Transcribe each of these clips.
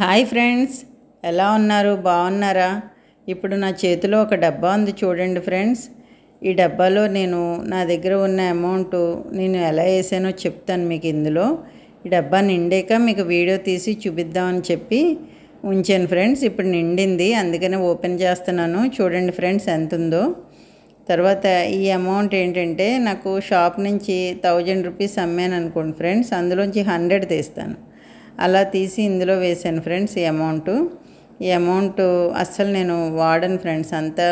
Hi friends, ఎలా ఉన్నారు? బాగున్నారా? ఇప్పుడు నా చేతిలో ఒక డబ్బా ఉంది చూడండి ఫ్రెండ్స్. ఈ డబ్బాలో నా దగ్గర ఉన్న అమౌంట్ నేను ఎలా వేసానో చెప్తాను మీకు. ఇందులో ఈ డబ్బా నిండాక మీకు వీడియో తీసి చూపిద్దామని చెప్పి ఉంచాను ఫ్రెండ్స్. ఇప్పుడు నిండింది, అందుకనే ఓపెన్ చేస్తున్నాను. చూడండి ఫ్రెండ్స్ ఎంత ఉందో. తర్వాత ఈ అమౌంట్ ఏంటంటే, నాకు షాప్ నుంచి 1000 రూపీస్ అమ్మాను అనుకోండి ఫ్రెండ్స్, అందులోంచి 100 తీస్తాను. అలా తీసి ఇందులో వేసాను ఫ్రెండ్స్. ఈ అమౌంట్ అస్సలు నేను వాడను ఫ్రెండ్స్. అంతా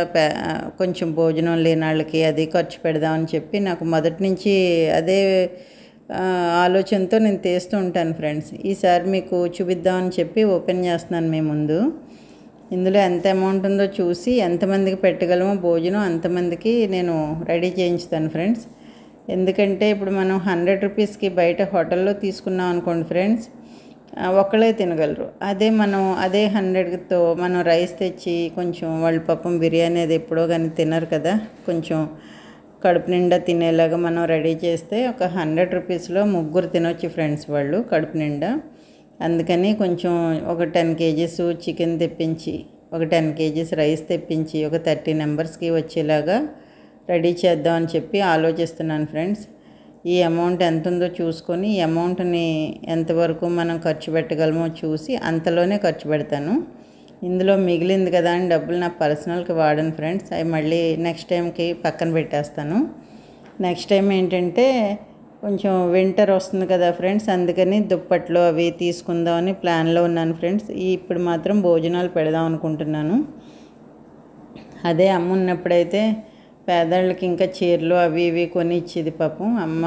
కొంచెం భోజనం లేని వాళ్ళకి అది ఖర్చు పెడదామని చెప్పి నాకు మొదటి నుంచి అదే ఆలోచనతో నేను తీస్తూ ఉంటాను ఫ్రెండ్స్. ఈసారి మీకు చూపిద్దామని చెప్పి ఓపెన్ చేస్తున్నాను మీ ముందు. ఇందులో ఎంత అమౌంట్ ఉందో చూసి ఎంతమందికి పెట్టగలమో భోజనం అంతమందికి నేను రెడీ చేయించుతాను ఫ్రెండ్స్. ఎందుకంటే ఇప్పుడు మనం 100 రూపీస్కి బయట హోటల్లో తీసుకున్నాం అనుకోండి ఫ్రెండ్స్, ఒక్కళ్ళే తినగలరు. అదే 100తో మనం రైస్ తెచ్చి కొంచెం వాళ్ళు పాపం బిర్యానీ అది ఎప్పుడో కానీ తినరు కదా, కొంచెం కడుపు నిండా తినేలాగా మనం రెడీ చేస్తే ఒక 100 రూపీస్లో 3 తినొచ్చు ఫ్రెండ్స్ వాళ్ళు కడుపు నిండా. అందుకని కొంచెం ఒక 10 కేజీస్ చికెన్ తెప్పించి, ఒక 10 కేజీస్ రైస్ తెప్పించి ఒక 30 మెంబర్స్కి వచ్చేలాగా రెడీ చేద్దామని చెప్పి ఆలోచిస్తున్నాను ఫ్రెండ్స్. ఈ అమౌంట్ ఎంత ఉందో చూసుకొని ఈ అమౌంట్ని ఎంతవరకు మనం ఖర్చు పెట్టగలమో చూసి అంతలోనే ఖర్చు పెడతాను. ఇందులో మిగిలింది కదా అని డబ్బులు నా పర్సనల్కి వాడను ఫ్రెండ్స్. అవి మళ్ళీ నెక్స్ట్ టైంకి పక్కన పెట్టేస్తాను. నెక్స్ట్ టైం ఏంటంటే కొంచెం వింటర్ వస్తుంది కదా ఫ్రెండ్స్, అందుకని దుప్పట్లు అవి తీసుకుందామని ప్లాన్లో ఉన్నాను ఫ్రెండ్స్. ఇప్పుడు మాత్రం భోజనాలు పెడదాం అనుకుంటున్నాను. అదే అమ్మ ఉన్నప్పుడైతే పేదవాళ్ళకి ఇంకా చీరలు అవి ఇవి కొని ఇచ్చేది పాపం. అమ్మ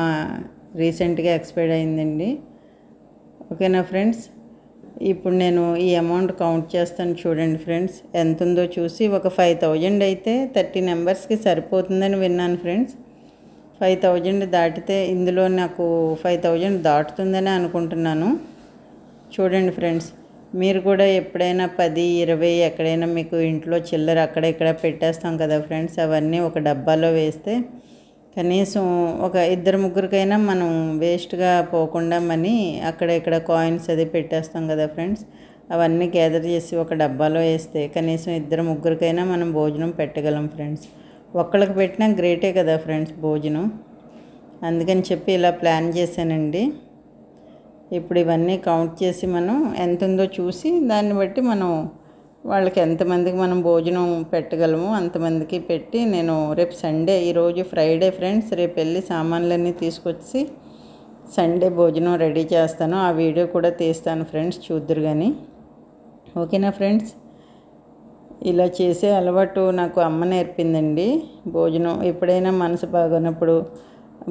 రీసెంట్గా ఎక్స్పైర్ అయిందండి. ఓకేనా ఫ్రెండ్స్, ఇప్పుడు నేను ఈ అమౌంట్ కౌంట్ చేస్తాను చూడండి ఫ్రెండ్స్. ఎంత ఉందో చూసి ఒక 5000 అయితే 30 మెంబర్స్కి సరిపోతుందని విన్నాను ఫ్రెండ్స్. 5000 దాటితే ఇందులో నాకు 5000 దాటుతుందని అనుకుంటున్నాను. చూడండి ఫ్రెండ్స్, మీరు కూడా ఎప్పుడైనా 10, 20 ఎక్కడైనా మీకు ఇంట్లో చిల్లర అక్కడ ఇక్కడ పెట్టేస్తాం కదా ఫ్రెండ్స్, అవన్నీ ఒక డబ్బాలో వేస్తే కనీసం ఒక 2-3కైనా మనం వేస్ట్గా పోకుండా మనీ అక్కడ ఇక్కడ కాయిన్స్ అది పెట్టేస్తాం కదా ఫ్రెండ్స్, అవన్నీ గ్యాదర్ చేసి ఒక డబ్బాలో వేస్తే కనీసం 2-3కైనా మనం భోజనం పెట్టగలం ఫ్రెండ్స్. ఒక్కళ్ళకి పెట్టినా గ్రేటే కదా ఫ్రెండ్స్ భోజనం. అందుకని చెప్పి ఇలా ప్లాన్ చేశానండి. ఇప్పుడు ఇవన్నీ కౌంట్ చేసి మనం ఎంత ఉందో చూసి దాన్ని బట్టి మనం వాళ్ళకి ఎంతమందికి మనం భోజనం పెట్టగలము అంతమందికి పెట్టి నేను రేపు సండే, ఈరోజు ఫ్రైడే ఫ్రెండ్స్, రేపు వెళ్ళి సామాన్లన్నీ తీసుకొచ్చి సండే భోజనం రెడీ చేస్తాను. ఆ వీడియో కూడా తీస్తాను ఫ్రెండ్స్, చూద్దురు కానీ. ఓకేనా ఫ్రెండ్స్, ఇలా చేసే అలవాటు నాకు అమ్మ నేర్పిందండి. భోజనం ఎప్పుడైనా మనసు బాగున్నప్పుడు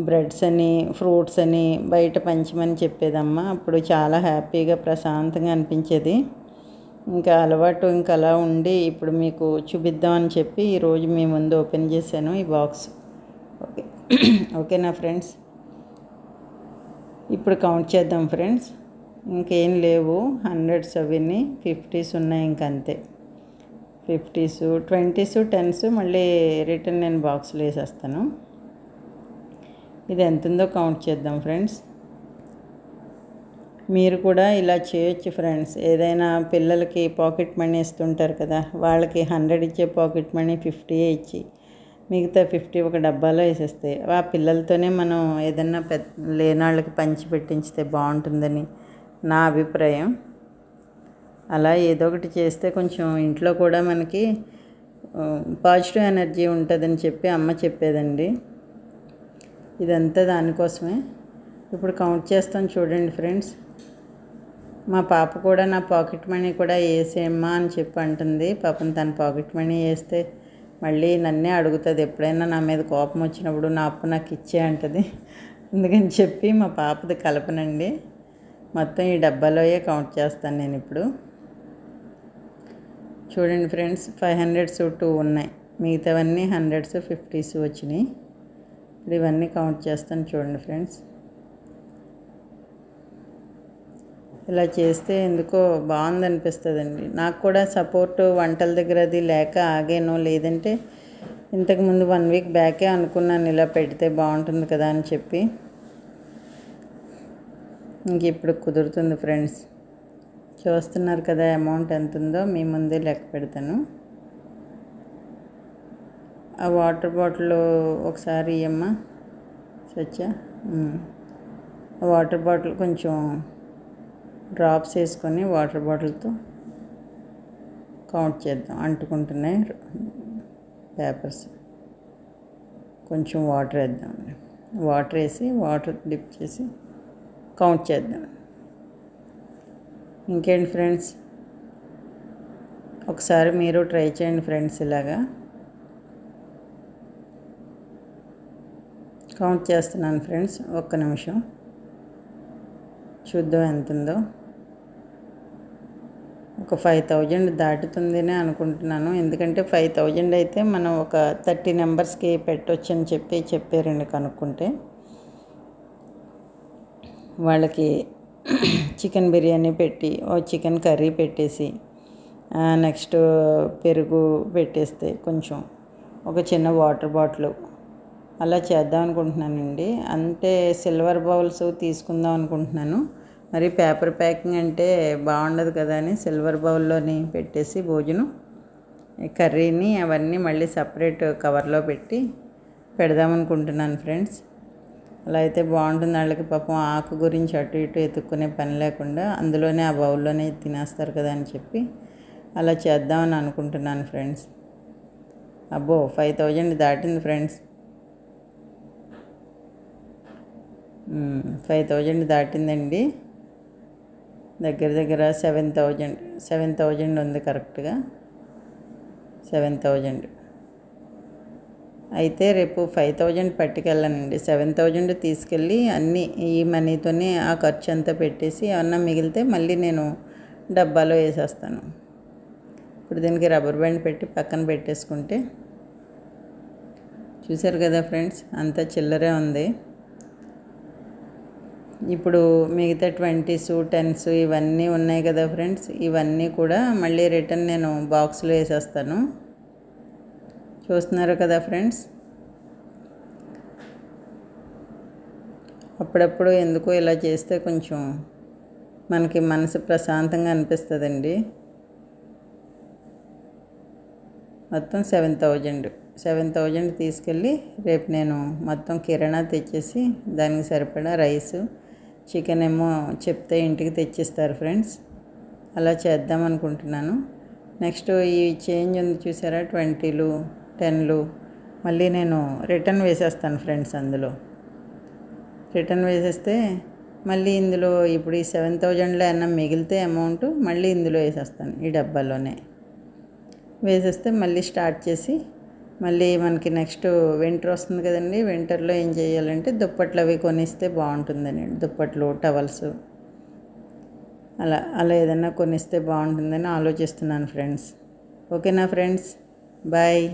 బ్రెడ్స్ అని ఫ్రూట్స్ అని బయట పంచమని చెప్పేదమ్మ. అప్పుడు చాలా హ్యాపీగా ప్రశాంతంగా అనిపించేది. ఇంకా అలవాటు ఇంకా అలా ఉండి ఇప్పుడు మీకు చూపిద్దామని చెప్పి ఈరోజు మీ ముందు ఓపెన్ చేశాను ఈ బాక్స్. ఓకేనా ఫ్రెండ్స్, ఇప్పుడు కౌంట్ చేద్దాం ఫ్రెండ్స్. ఇంకేం లేవు, 100s అవిని 50s ఉన్నాయి, ఇంకంతే. 50s, 20s, 10s మళ్ళీ రిటర్న్ నేను బాక్స్లో వేసేస్తాను. ఇది ఎంత ఉందో కౌంట్ చేద్దాం ఫ్రెండ్స్. మీరు కూడా ఇలా చేయొచ్చు ఫ్రెండ్స్. ఏదైనా పిల్లలకి పాకెట్ మనీ ఇస్తుంటారు కదా, వాళ్ళకి 100 ఇచ్చే పాకెట్ మనీ 50 ఇచ్చి మిగతా 50 ఒక డబ్బాలో వేసేస్తే ఆ పిల్లలతోనే మనం ఏదన్నా లేని వాళ్ళకి పంచి పెట్టించితే బాగుంటుందని నా అభిప్రాయం. అలా ఏదో ఒకటి చేస్తే కొంచెం ఇంట్లో కూడా మనకి పాజిటివ్ ఎనర్జీ ఉంటుందని చెప్పి అమ్మ చెప్పేదండి. ఇదంతా దానికోసమే. ఇప్పుడు కౌంట్ చేస్తాను చూడండి ఫ్రెండ్స్. మా పాప కూడా నా పాకెట్ మనీ కూడా వేసేమ్మా అని చెప్పి అంటుంది. పాపం తన పాకెట్ మనీ వేస్తే మళ్ళీ నన్నే అడుగుతుంది. ఎప్పుడైనా నా మీద కోపం వచ్చినప్పుడు నా అప్పు నాకు ఇచ్చే అంటుంది. అందుకని చెప్పి మా పాపది కలపనండి, మొత్తం ఈ డబ్బాలోయే కౌంట్ చేస్తాను నేను ఇప్పుడు. చూడండి ఫ్రెండ్స్, 500s 2 ఉన్నాయి, మిగతావన్నీ 100s 50s వచ్చినాయి. ఇప్పుడు ఇవన్నీ కౌంట్ చేస్తాను చూడండి ఫ్రెండ్స్. ఇలా చేస్తే ఎందుకో బాగుంది అనిపిస్తుందండి. నాకు కూడా సపోర్ట్ వంటల దగ్గర అది లేక ఆగాను. లేదంటే ఇంతకుముందు 1 వీక్ బ్యాకే అనుకున్నాను ఇలా పెడితే బాగుంటుంది కదా అని చెప్పి. ఇంక ఇప్పుడు కుదురుతుంది ఫ్రెండ్స్. చూస్తున్నారు కదా అమౌంట్ ఎంత ఉందో, మీ ముందే లెక్క పెడతాను. ఆ వాటర్ బాటిల్ ఒకసారి ఇయ్యమ్మా సత్య. ఆ వాటర్ బాటిల్ కొంచెం డ్రాప్స్ వేసుకొని వాటర్ బాటిల్తో కౌంట్ చేద్దాం. అంటుకుంటున్నాయి పేపర్స్. కొంచెం వాటర్ వేద్దాం. వాటర్ వేసి వాటర్ డిప్ చేసి కౌంట్ చేద్దాం. ఇంకేంటి ఫ్రెండ్స్, ఒకసారి మీరు ట్రై చేయండి ఫ్రెండ్స్. ఇలాగా కౌంట్ చేస్తున్నాను ఫ్రెండ్స్. ఒక్క నిమిషం చూద్దాం ఎంత ఉందో. ఒక 5000 దాటుతుందని అనుకుంటున్నాను. ఎందుకంటే 5000 అయితే మనం ఒక 30 నెంబర్స్కి పెట్టవచ్చు అని చెప్పారండి. కనుక్కుంటే వాళ్ళకి చికెన్ బిర్యానీ పెట్టి, ఓ చికెన్ కర్రీ పెట్టేసి, నెక్స్ట్ పెరుగు పెట్టేస్తే, కొంచెం ఒక చిన్న వాటర్ బాటిల్ అలా చేద్దాం అనుకుంటున్నానండి. అంటే సిల్వర్ బౌల్స్ తీసుకుందాం అనుకుంటున్నాను. మరి పేపర్ ప్యాకింగ్ అంటే బాగుండదు కదా అని సిల్వర్ బౌల్లోని పెట్టేసి భోజనం కర్రీని అవన్నీ మళ్ళీ సపరేట్ కవర్లో పెట్టి పెడదామనుకుంటున్నాను ఫ్రెండ్స్. అలా అయితే బాగుంటుంది. వాళ్ళకి పాపం ఆకు గురించి అటు ఇటు ఎత్తుక్కునే పని లేకుండా అందులోనే ఆ బౌల్లోనే తినేస్తారు కదా అని చెప్పి అలా చేద్దామని అనుకుంటున్నాను ఫ్రెండ్స్. అబ్బో 5000 దాటింది ఫ్రెండ్స్. 5000 దాటిందండి. దగ్గర దగ్గర 7000 ఉంది కరెక్ట్గా. 7000 అయితే రేపు 5000 పట్టుకెళ్ళానండి. 7000 తీసుకెళ్ళి అన్నీ ఈ మనీతోనే ఆ ఖర్చు అంతా పెట్టేసి ఏమన్నా మిగిలితే మళ్ళీ నేను డబ్బాలో వేసేస్తాను. ఇప్పుడు దీనికి రబ్బర్ బ్యాండ్ పెట్టి పక్కన పెట్టేసుకుంటే, చూసారు కదా ఫ్రెండ్స్, అంతా చిల్లరే ఉంది. ఇప్పుడు మిగతా 20s 10s ఇవన్నీ ఉన్నాయి కదా ఫ్రెండ్స్, ఇవన్నీ కూడా మళ్ళీ రిటర్న్ నేను బాక్స్లో వేసేస్తాను. చూస్తున్నారు కదా ఫ్రెండ్స్. అప్పుడప్పుడు ఎందుకో ఇలా చేస్తే కొంచెం మనకి మనసు ప్రశాంతంగా అనిపిస్తుందండి. మొత్తం 7000 తీసుకెళ్ళి రేపు నేను మొత్తం కిరాణా తెచ్చేసి దానికి సరిపడా రైసు, చికెన్ ఏమో చెప్తే ఇంటికి తెచ్చిస్తారు ఫ్రెండ్స్. అలా చేద్దాం అనుకుంటున్నాను. నెక్స్ట్ ఈ చేంజ్ ఉంది చూసారా, 20లు 10లు మళ్ళీ నేను రిటర్న్ వేసేస్తాను ఫ్రెండ్స్. అందులో రిటర్న్ వేసేస్తే మళ్ళీ ఇందులో ఇప్పుడు ఈ 7000లో ఏమన్నా మిగిలితే అమౌంట్ మళ్ళీ ఇందులో వేసేస్తాను. ఈ డబ్బాలోనే వేసేస్తే మళ్ళీ స్టార్ట్ చేసి మళ్ళీ మనకి నెక్స్ట్ వింటర్ వస్తుంది కదండి. వింటర్లో ఏం చేయాలంటే దుప్పట్లు అవి కొనిస్తే బాగుంటుందని, దుప్పట్లు టవల్స్ అలా ఏదైనా కొనిస్తే బాగుంటుందని ఆలోచిస్తున్నాను ఫ్రెండ్స్. ఓకేనా ఫ్రెండ్స్, బాయ్.